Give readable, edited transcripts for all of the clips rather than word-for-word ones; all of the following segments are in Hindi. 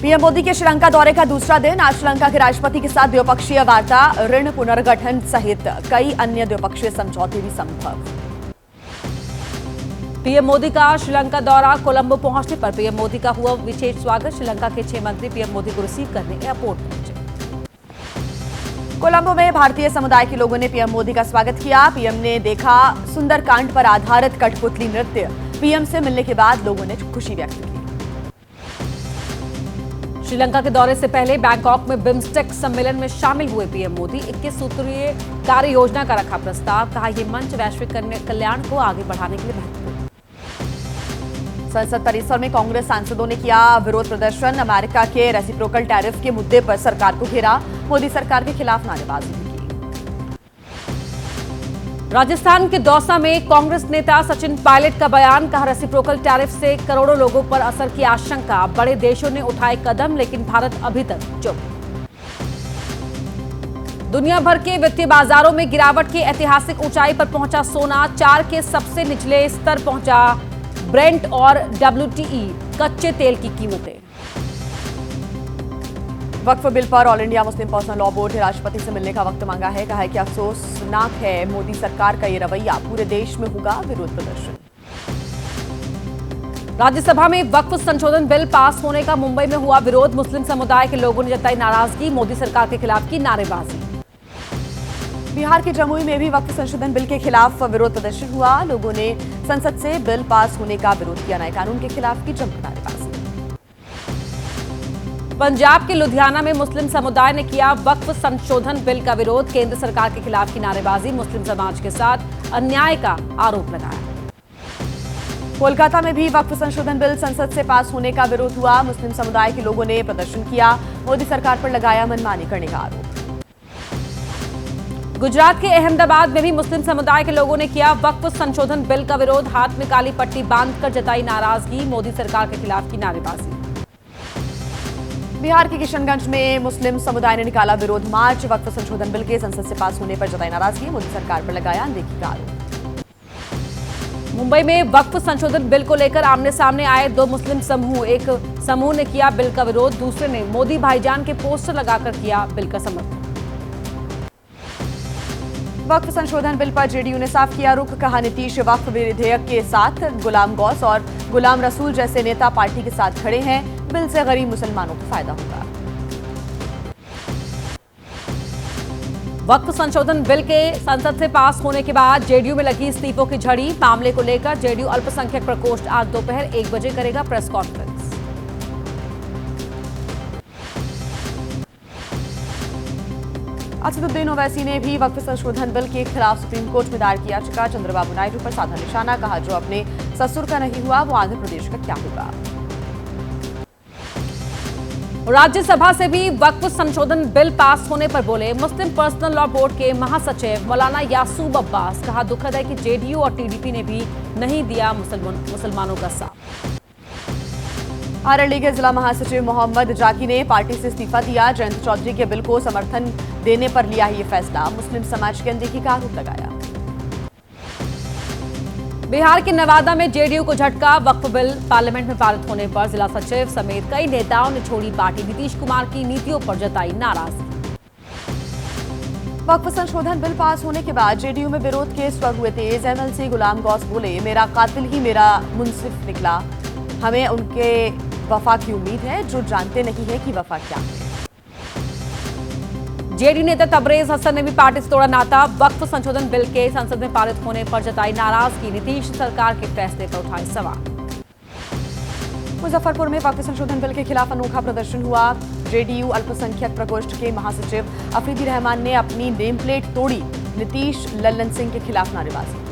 पीएम मोदी के श्रीलंका दौरे का दूसरा दिन। आज श्रीलंका के राष्ट्रपति के साथ द्विपक्षीय वार्ता, ऋण पुनर्गठन सहित कई अन्य द्विपक्षीय समझौते भी संभव। पीएम मोदी का श्रीलंका दौरा, कोलंबो पहुंचने पर पीएम मोदी का हुआ विशेष स्वागत। श्रीलंका के 6 मंत्री पीएम मोदी को रिसीव करने एयरपोर्ट पहुंचे। कोलंबो में भारतीय समुदाय के लोगों ने पीएम मोदी का स्वागत किया। पीएम ने देखा सुंदरकांड पर आधारित कठपुतली नृत्य। पीएम से मिलने के बाद लोगों ने खुशी व्यक्त की। श्रीलंका के दौरे से पहले बैंकॉक में बिम्स्टेक सम्मेलन में शामिल हुए पीएम मोदी। 21 सूत्रीय कार्य योजना का रखा प्रस्ताव। कहा यह मंच वैश्विक कल्याण को आगे बढ़ाने के लिए महत्वपूर्ण। संसद परिसर में कांग्रेस सांसदों ने किया विरोध प्रदर्शन। अमेरिका के रेसिप्रोकल टैरिफ के मुद्दे पर सरकार को घेरा। मोदी सरकार के खिलाफ नारेबाजी भी की। राजस्थान के दौसा में कांग्रेस नेता सचिन पायलट का बयान। कहा रेसिप्रोकल टैरिफ से करोड़ों लोगों पर असर की आशंका। बड़े देशों ने उठाए कदम, लेकिन भारत अभी तक चुप। दुनिया भर के वित्तीय बाजारों में गिरावट की ऐतिहासिक ऊंचाई पर पहुंचा सोना। 4 के सबसे निचले स्तर पहुंचा ब्रेंट और WTI कच्चे तेल की कीमतें। वक्फ बिल पर all India Muslim personal law board ने राष्ट्रपति से मिलने का वक्त मांगा है। कहा है कि अफसोसनाक है मोदी सरकार का ये रवैया। पूरे देश में होगा विरोध प्रदर्शन। राज्यसभा में वक्फ संशोधन बिल पास होने का मुंबई में हुआ विरोध। मुस्लिम समुदाय के लोगों ने जताई नाराजगी। मोदी सरकार के खिलाफ की नारेबाजी। बिहार के जमुई में भी वक्फ संशोधन बिल के खिलाफ विरोध प्रदर्शन हुआ। लोगों ने संसद से बिल पास होने का विरोध किया। नए कानून के खिलाफ की जमकर नारेबाजी। पंजाब के लुधियाना में मुस्लिम समुदाय ने किया वक्फ संशोधन बिल का विरोध। केंद्र सरकार के खिलाफ की नारेबाजी। मुस्लिम समाज के साथ अन्याय का आरोप लगाया। कोलकाता में भी वक्फ संशोधन बिल संसद से पास होने का विरोध हुआ। मुस्लिम समुदाय के लोगों ने प्रदर्शन किया। मोदी सरकार पर लगाया मनमानी करने का आरोप। गुजरात के अहमदाबाद में भी मुस्लिम समुदाय के लोगों ने किया वक्फ संशोधन बिल का विरोध। हाथ में काली पट्टी बांधकर जताई नाराजगी। मोदी सरकार के खिलाफ की नारेबाजी। बिहार के किशनगंज में मुस्लिम समुदाय ने निकाला विरोध मार्च। वक्फ संशोधन बिल के संसद से पास होने पर जताई नाराजगी। मोदी सरकार पर लगाया अनदेखी का आरोप। मुंबई में वक्फ संशोधन बिल को लेकर आमने सामने आए 2 मुस्लिम समूह। एक समूह ने किया बिल का विरोध, दूसरे ने मोदी भाईजान के पोस्टर लगाकर किया बिल का समर्थन। वक्फ संशोधन बिल पर जेडीयू ने साफ किया रुख। कहा नीतीश वक्फ विधेयक के साथ गुलाम गौस और गुलाम रसूल जैसे नेता पार्टी के साथ खड़े हैं। बिल से गरीब मुसलमानों को फायदा होगा। वक्फ संशोधन बिल के संसद से पास होने के बाद जेडीयू में लगी इस्तीफों की झड़ी। मामले को लेकर जेडीयू अल्पसंख्यक प्रकोष्ठ आज दोपहर 1 बजे करेगा प्रेस कॉन्फ्रेंस। असदुद्दीन ओवैसी ने भी वक्फ संशोधन बिल के खिलाफ सुप्रीम कोर्ट में दायर की याचिका। चंद्रबाबू नायडू पर साधा निशाना। कहा जो अपने ससुर का नहीं हुआ वो आंध्र प्रदेश का क्या होगा। राज्यसभा से भी वक्फ संशोधन बिल पास होने पर बोले मुस्लिम पर्सनल लॉ बोर्ड के महासचिव मौलाना यासूब अब्बास। कहा दुखद है कि जेडीयू और टीडीपी ने भी नहीं दिया मुसलमानों का साथ। अरवली के जिला महासचिव मोहम्मद जाकी ने पार्टी से इस्तीफा दिया। जयंत चौधरी के बिल को समर्थन देने पर लिया ये फैसला। मुस्लिम समाज की अनदेखी का आरोप लगाया। बिहार के नवादा में जेडीयू को झटका। वक्फ बिल पार्लियामेंट में पारित होने पर जिला सचिव समेत कई नेताओं ने छोड़ी पार्टी। नीतीश कुमार की नीतियों पर जताई नाराजगी। वक्फ संशोधन बिल पास होने के बाद जेडीयू में विरोध के स्वर हुए तेज। एमएलसी गुलाम गौस बोले मेरा कातिल ही मेरा मुंसिफ निकला। हमें उनके वफा की उम्मीद है जो जानते नहीं है कि वफा क्या है। जेडीयू नेता तबरेज हसन ने भी पार्टी से तोड़ा नाता। वक्फ संशोधन बिल के संसद में पारित होने पर जताई नाराजगी। नीतीश सरकार के फैसले पर उठाए सवाल। मुजफ्फरपुर में वक्फ संशोधन बिल के खिलाफ अनोखा प्रदर्शन हुआ। जेडीयू अल्पसंख्यक प्रकोष्ठ के महासचिव अफरीदी रहमान ने अपनी नेम प्लेट तोड़ी। नीतीश लल्लन सिंह के खिलाफ नारेबाजी।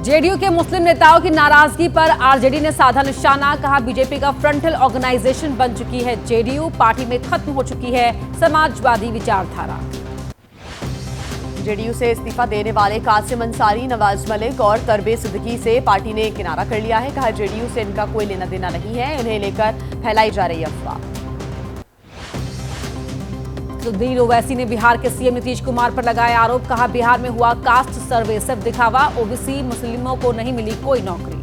जेडीयू के मुस्लिम नेताओं की नाराजगी पर आरजेडी ने साधा निशाना। कहा बीजेपी का फ्रंटल ऑर्गेनाइजेशन बन चुकी है जेडीयू। पार्टी में खत्म हो चुकी है समाजवादी विचारधारा। जेडीयू से इस्तीफा देने वाले कासिम अंसारी, नवाज मलिक और तरबेज सिद्दीकी से पार्टी ने किनारा कर लिया है। कहा जेडीयू से इनका कोई लेना देना नहीं है। इन्हें लेकर फैलाई जा रही अफवाह। असदुद्दीन ओवैसी ने बिहार के सीएम नीतीश कुमार पर लगाया आरोप। कहा बिहार में हुआ कास्ट सर्वे सिर्फ दिखावा। ओबीसी मुस्लिमों को नहीं मिली कोई नौकरी।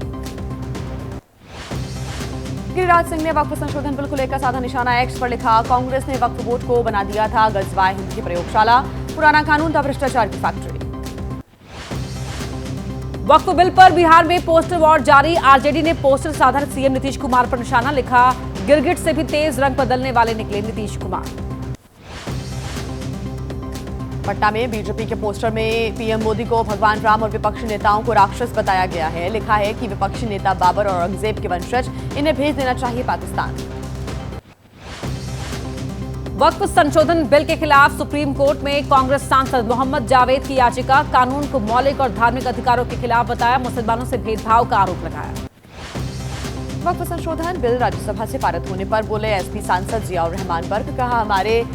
गिरिराज सिंह ने वक्फ संशोधन बिल को लेकर साधा निशाना एक्स पर लिखा, कांग्रेस ने वक्फ बोर्ड को बना दिया था गजवाए हिंद की प्रयोगशाला, पुराना कानून था भ्रष्टाचार की फैक्ट्री। वक्फ बिल पर बिहार में पोस्टर वॉर जारी, आरजेडी ने पोस्टर साधा सीएम नीतीश कुमार पर निशाना, लिखा गिरगिट से भी तेज रंग बदलने वाले निकले नीतीश कुमार। पटना में बीजेपी के पोस्टर में पीएम मोदी को भगवान राम और विपक्षी नेताओं को राक्षस बताया गया है, लिखा है कि विपक्षी नेता बाबर और औरंगजेब के वंशज, इन्हें भेज देना चाहिए पाकिस्तान। वक्फ संशोधन बिल के खिलाफ सुप्रीम कोर्ट में कांग्रेस सांसद मोहम्मद जावेद की याचिका, कानून को मौलिक और धार्मिक अधिकारों के खिलाफ बताया, मुसलमानों से भेदभाव का आरोप लगाया। वक्फ संशोधन बिल राज्यसभा से पारित होने पर बोले एसपी सांसद जियाउर रहमान बर्क, कहा हमारे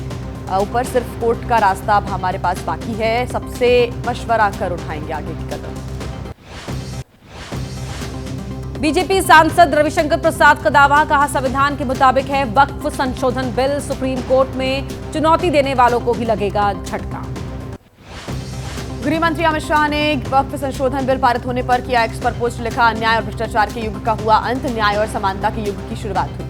ऊपर सिर्फ कोर्ट का रास्ता अब हमारे पास बाकी है, सबसे मशवरा कर उठाएंगे आगे की कदम। बीजेपी सांसद रविशंकर प्रसाद का दावा, कहा संविधान के मुताबिक है वक्फ संशोधन बिल, सुप्रीम कोर्ट में चुनौती देने वालों को भी लगेगा झटका। गृह मंत्री अमित शाह ने वक्फ संशोधन बिल पारित होने पर किया एक्स पर पोस्ट, लिखा अन्याय और भ्रष्टाचार के युग का हुआ अंत, न्याय और समानता के युग की शुरुआत हुई।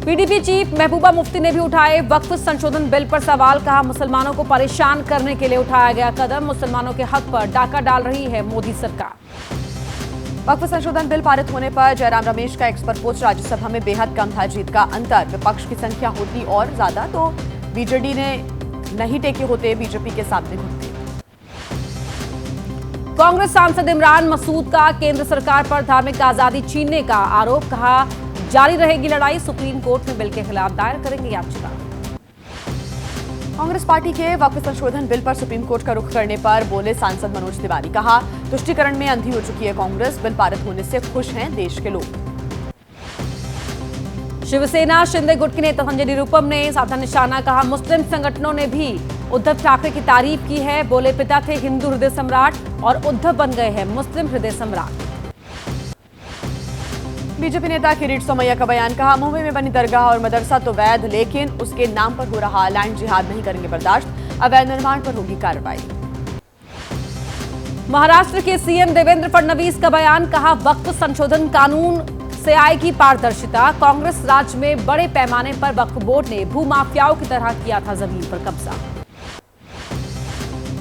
पीडीपी चीफ महबूबा मुफ्ती ने भी उठाए वक्फ संशोधन बिल पर सवाल, कहा मुसलमानों को परेशान करने के लिए उठाया गया कदम, मुसलमानों के हक पर डाका डाल रही है मोदी सरकार। वक्फ संशोधन बिल पारित होने पर जयराम रमेश का एक्स पर पोस्ट, राज्यसभा में बेहद कम था जीत का अंतर, विपक्ष की संख्या होती और ज्यादा तो बीजेडी ने नहीं टेके होते बीजेपी के सामने घुटने। कांग्रेस सांसद इमरान मसूद का केंद्र सरकार पर धार्मिक आजादी छीनने का आरोप, कहा जारी रहेगी लड़ाई, सुप्रीम कोर्ट में बिल के खिलाफ दायर करेंगे याचिका। कांग्रेस पार्टी के वक्फ संशोधन बिल पर सुप्रीम कोर्ट का रुख करने पर बोले सांसद मनोज तिवारी, कहा तुष्टीकरण में अंधी हो चुकी है कांग्रेस, बिल पारित होने से खुश हैं देश के लोग। शिवसेना शिंदे गुट के नेता संजय निरुपम ने साधा निशाना, कहा मुस्लिम संगठनों ने भी उद्धव ठाकरे की तारीफ की है, बोले पिता थे हिंदू हृदय सम्राट और उद्धव बन गए हैं मुस्लिम हृदय सम्राट। बीजेपी नेता किरीट सोमैया का बयान, कहा मुंबई में बनी दरगाह और मदरसा तो वैध, लेकिन उसके नाम पर हो रहा लैंड जिहाद नहीं करेंगे बर्दाश्त, अवैध निर्माण पर होगी कार्रवाई। महाराष्ट्र के सीएम देवेंद्र फडणवीस का बयान, कहा वक्फ संशोधन कानून से आएगी पारदर्शिता, कांग्रेस राज में बड़े पैमाने पर वक्फ बोर्ड ने भूमाफियाओं की तरह किया था जमीन पर कब्जा।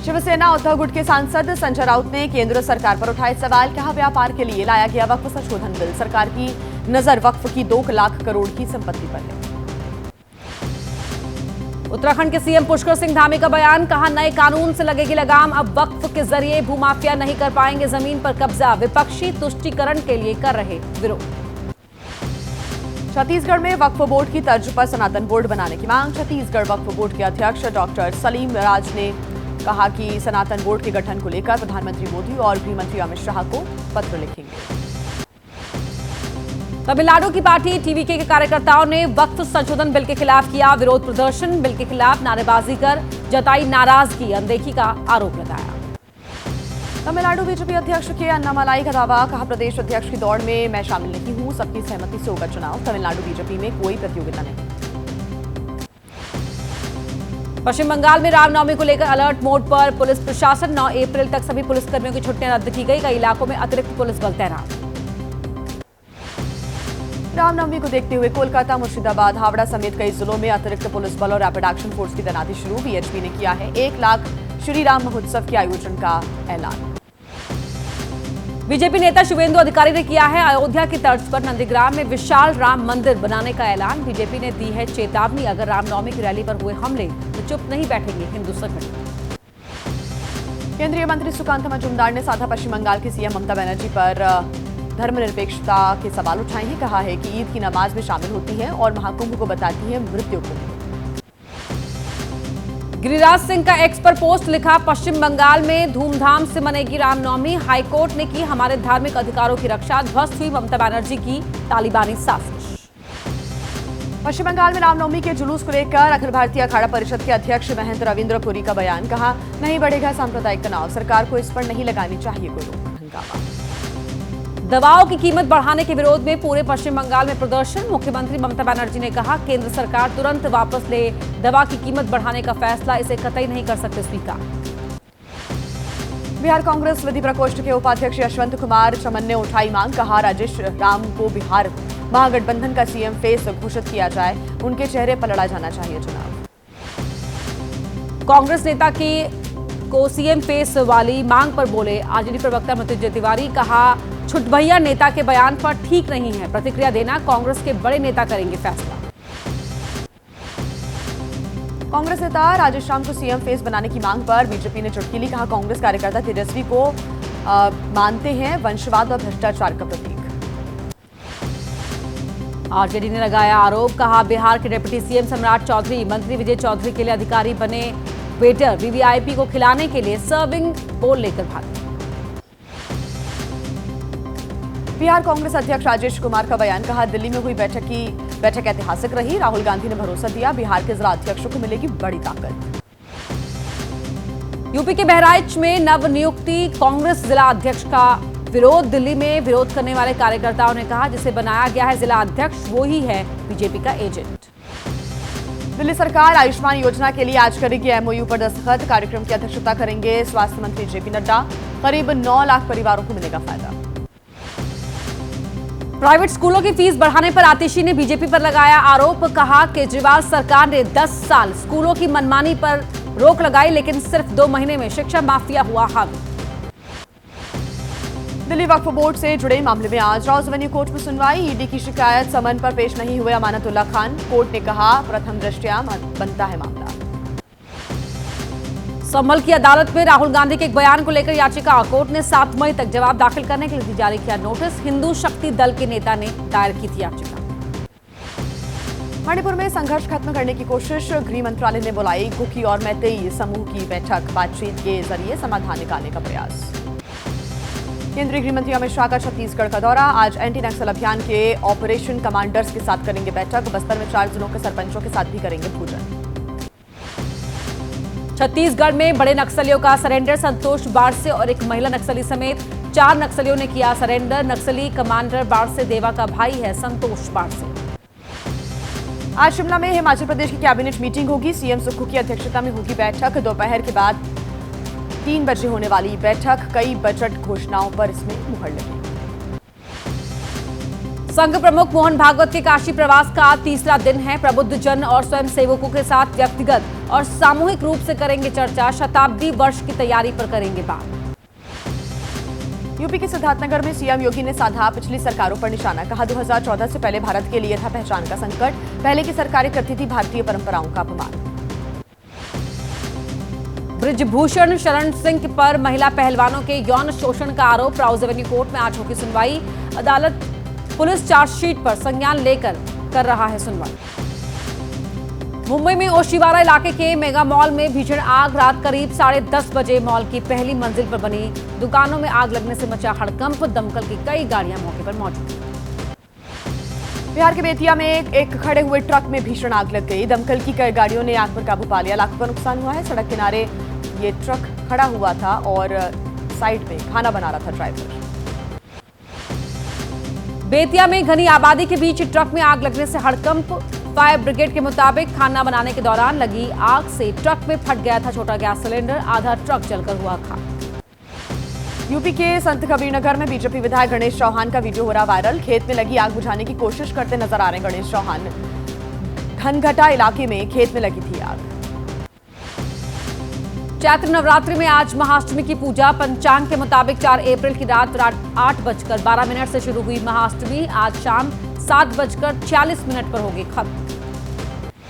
शिवसेना उद्धव गुट के सांसद संजय राउत ने केंद्र सरकार पर उठाए सवाल, कहा व्यापार के लिए लाया गया वक्फ संशोधन बिल, सरकार की नजर वक्फ की 2 लाख करोड़ की संपत्ति पर है। उत्तराखंड के सीएम पुष्कर सिंह धामी का बयान, कहा नए कानून से लगेगी लगाम, अब वक्फ के जरिए भूमाफिया नहीं कर पाएंगे जमीन पर कब्जा, विपक्षी तुष्टीकरण के लिए कर रहे विरोध। छत्तीसगढ़ में वक्फ बोर्ड की तर्ज पर सनातन बोर्ड बनाने की मांग, छत्तीसगढ़ वक्फ बोर्ड के अध्यक्ष डॉक्टर सलीम राज ने कहा कि सनातन बोर्ड के गठन को लेकर प्रधानमंत्री मोदी और गृह मंत्री अमित शाह को पत्र लिखेंगे। तमिलनाडु की पार्टी टीवीके के कार्यकर्ताओं ने वक्फ संशोधन बिल के खिलाफ किया विरोध प्रदर्शन, बिल के खिलाफ नारेबाजी कर जताई नाराजगी, अनदेखी का आरोप लगाया। तमिलनाडु बीजेपी अध्यक्ष के अन्नामलाई का दावा, कहा प्रदेश अध्यक्ष की दौड़ में मैं शामिल नहीं हूं, सबकी सहमति से होगा चुनाव, तमिलनाडु बीजेपी में कोई प्रतियोगिता नहीं। पश्चिम बंगाल में रामनवमी को लेकर अलर्ट मोड पर पुलिस प्रशासन, 9 अप्रैल तक सभी पुलिसकर्मियों की छुट्टियां रद्द की गई, कई इलाकों में अतिरिक्त पुलिस बल तैनात। रामनवमी को देखते हुए कोलकाता, मुर्शिदाबाद, हावड़ा समेत कई जिलों में अतिरिक्त पुलिस बल और रैपिड एक्शन फोर्स की तैनाती शुरू, बीएचपी ने किया है 1 लाख श्री राम महोत्सव के आयोजन का ऐलान। बीजेपी नेता शुभेंदु अधिकारी ने किया है अयोध्या की तर्ज पर नंदीग्राम में विशाल राम मंदिर बनाने का ऐलान, बीजेपी ने दी है चेतावनी, अगर रामनवमी की रैली पर हुए हमले तो चुप नहीं बैठेंगे हिंदू संगठन। केंद्रीय मंत्री सुकांत मजूमदार ने साधा पश्चिम बंगाल की सीएम ममता बनर्जी पर धर्मनिरपेक्षता के सवाल उठाए हैं, कहा है कि ईद की नमाज में शामिल होती है और महाकुंभ को बताती है मृत्यु को। गिरिराज सिंह का एक्स पर पोस्ट, लिखा पश्चिम बंगाल में धूमधाम से मनेगी रामनवमी, हाईकोर्ट ने की हमारे धार्मिक अधिकारों की रक्षा, ध्वस्त हुई ममता बनर्जी की तालिबानी साजिश। पश्चिम बंगाल में रामनवमी के जुलूस को लेकर अखिल भारतीय अखाड़ा परिषद के अध्यक्ष महंत रविंद्र पुरी का बयान, कहा नहीं बढ़ेगा सांप्रदायिक तनाव, सरकार को इस पर नहीं लगानी चाहिए कोई रोक। हंगामा, दवाओं की कीमत बढ़ाने के विरोध में पूरे पश्चिम बंगाल में प्रदर्शन, मुख्यमंत्री ममता बनर्जी ने कहा केंद्र सरकार तुरंत वापस ले दवा की कीमत बढ़ाने का फैसला, इसे कतई नहीं कर सकते स्वीकार। बिहार कांग्रेस विधि प्रकोष्ठ के उपाध्यक्ष यशवंत कुमार चमन ने उठाई मांग, कहा राजेश राम को बिहार महागठबंधन का सीएम फेस घोषित किया जाए, उनके चेहरे पर लड़ा जाना चाहिए चुनाव। कांग्रेस नेता को सीएम फेस वाली मांग पर बोले आरजेडी प्रवक्ता मृत्युंजय तिवारी, कहा छुटभैया नेता के बयान पर ठीक नहीं है, प्रतिक्रिया देना कांग्रेस के बड़े नेता करेंगे फैसला। कांग्रेस नेता राजेश राम को सीएम फेस बनाने की मांग पर बीजेपी ने चुटकी ली, कहा कांग्रेस कार्यकर्ता तेजस्वी को मानते हैं वंशवाद और भ्रष्टाचार का प्रतीक। आरजेडी ने लगाया आरोप, कहा बिहार के डिप्टी सीएम सम्राट चौधरी मंत्री विजय चौधरी के लिए अधिकारी बने वेटर वीवीआईपी को खिलाने के लिए सर्विंग बोल लेकर भागे। बिहार कांग्रेस अध्यक्ष राजेश कुमार का बयान, कहा दिल्ली में हुई बैठक ऐतिहासिक रही, राहुल गांधी ने भरोसा दिया बिहार के जिला अध्यक्षों को मिलेगी बड़ी ताकत। यूपी के बहराइच में नवनियुक्ति कांग्रेस जिला अध्यक्ष का विरोध, दिल्ली में विरोध करने वाले कार्यकर्ताओं ने कहा जिसे बनाया गया है जिला अध्यक्ष वो ही है बीजेपी का एजेंट। दिल्ली सरकार आयुष्मान योजना के लिए आज करेगी एमओयू पर दस्तखत, कार्यक्रम की अध्यक्षता करेंगे स्वास्थ्य मंत्री जेपी नड्डा, करीब 9 लाख परिवारों को मिलेगा फायदा। प्राइवेट स्कूलों की फीस बढ़ाने पर आतिशी ने बीजेपी पर लगाया आरोप, कहा केजरीवाल सरकार ने 10 साल स्कूलों की मनमानी पर रोक लगाई, लेकिन सिर्फ 2 महीने में शिक्षा माफिया हुआ हावी। दिल्ली वक्फ बोर्ड से जुड़े मामले में आज रॉज एवेन्यू कोर्ट में सुनवाई, ईडी की शिकायत समन पर पेश नहीं हुए अमानतुल्लाह खान, कोर्ट ने कहा प्रथम दृष्टया बनता है मामला। संभल की अदालत में राहुल गांधी के एक बयान को लेकर याचिका, कोर्ट ने 7 मई तक जवाब दाखिल करने के लिए जारी किया नोटिस, हिंदू शक्ति दल के नेता ने दायर की थी याचिका। मणिपुर में संघर्ष खत्म करने की कोशिश, गृह मंत्रालय ने बुलाई कुकी और मैतेई समूह की बैठक, बातचीत के जरिए समाधान निकालने का प्रयास। केंद्रीय गृह मंत्री अमित शाह का छत्तीसगढ़ का दौरा, आज एंटी नक्सल अभियान के ऑपरेशन कमांडर्स के साथ करेंगे बैठक, बस्तर में 4 जिलों के सरपंचों के साथ भी करेंगे भोजन। छत्तीसगढ़ में बड़े नक्सलियों का सरेंडर, संतोष बारसे और एक महिला नक्सली समेत 4 नक्सलियों ने किया सरेंडर, नक्सली कमांडर बारसे देवा का भाई है संतोष बारसे। आज शिमला में हिमाचल प्रदेश की कैबिनेट मीटिंग होगी, सीएम सुक्खू की अध्यक्षता में होगी बैठक, दोपहर के बाद 3 बजे होने वाली बैठक, कई बजट घोषणाओं पर इसमें मुहर लगी। संघ प्रमुख मोहन भागवत के काशी प्रवास का तीसरा दिन है, प्रबुद्ध जन और स्वयं सेवकों के साथ व्यक्तिगत और सामूहिक रूप से करेंगे चर्चा, शताब्दी वर्ष की तैयारी पर करेंगे बात। यूपी के सिद्धार्थनगर में सीएम योगी ने साधा पिछली सरकारों पर निशाना, कहा 2014 से पहले भारत के लिए था पहचान का संकट, पहले की सरकारें करती थी भारतीय परंपराओं का अपमान। ब्रिजभूषण शरण सिंह पर महिला पहलवानों के यौन शोषण का आरोप, राउज एवेन्यू कोर्ट में आज होगी सुनवाई, अदालत पुलिस चार्जशीट पर संज्ञान लेकर कर रहा है सुनवाई। मुंबई में ओशिवारा इलाके के मेगा मॉल में भीषण आग, रात करीब 10:30 बजे मॉल की पहली मंजिल पर बनी दुकानों में आग लगने से मचा हड़कंप, दमकल की कई गाड़ियां मौके पर मौजूद थी। बिहार के बेतिया में एक खड़े हुए ट्रक में भीषण आग लग गई, दमकल की कई गाड़ियों ने आग पर काबू पा लिया, लाखों का नुकसान हुआ है। सड़क किनारे ये ट्रक खड़ा हुआ था और साइड में खाना बना रहा था ड्राइवर। बेतिया में घनी आबादी के बीच ट्रक में आग लगने से हड़कंप, फायर ब्रिगेड के मुताबिक खाना बनाने के दौरान लगी आग से ट्रक में फट गया था छोटा गैस सिलेंडर, आधा ट्रक जलकर हुआ खाक। यूपी के संत कबीरनगर में बीजेपी विधायक गणेश चौहान का वीडियो हो रहा वायरल, खेत में लगी आग बुझाने की कोशिश करते नजर आ रहे गणेश चौहान, घनघटा इलाके में खेत में लगी थी आग। चैत्र नवरात्रि में आज महाअष्टमी की पूजा, पंचांग के मुताबिक 4 अप्रैल की रात 8:12 से शुरू हुई महाअष्टमी, आज शाम 7:46 पर होगी खत्म।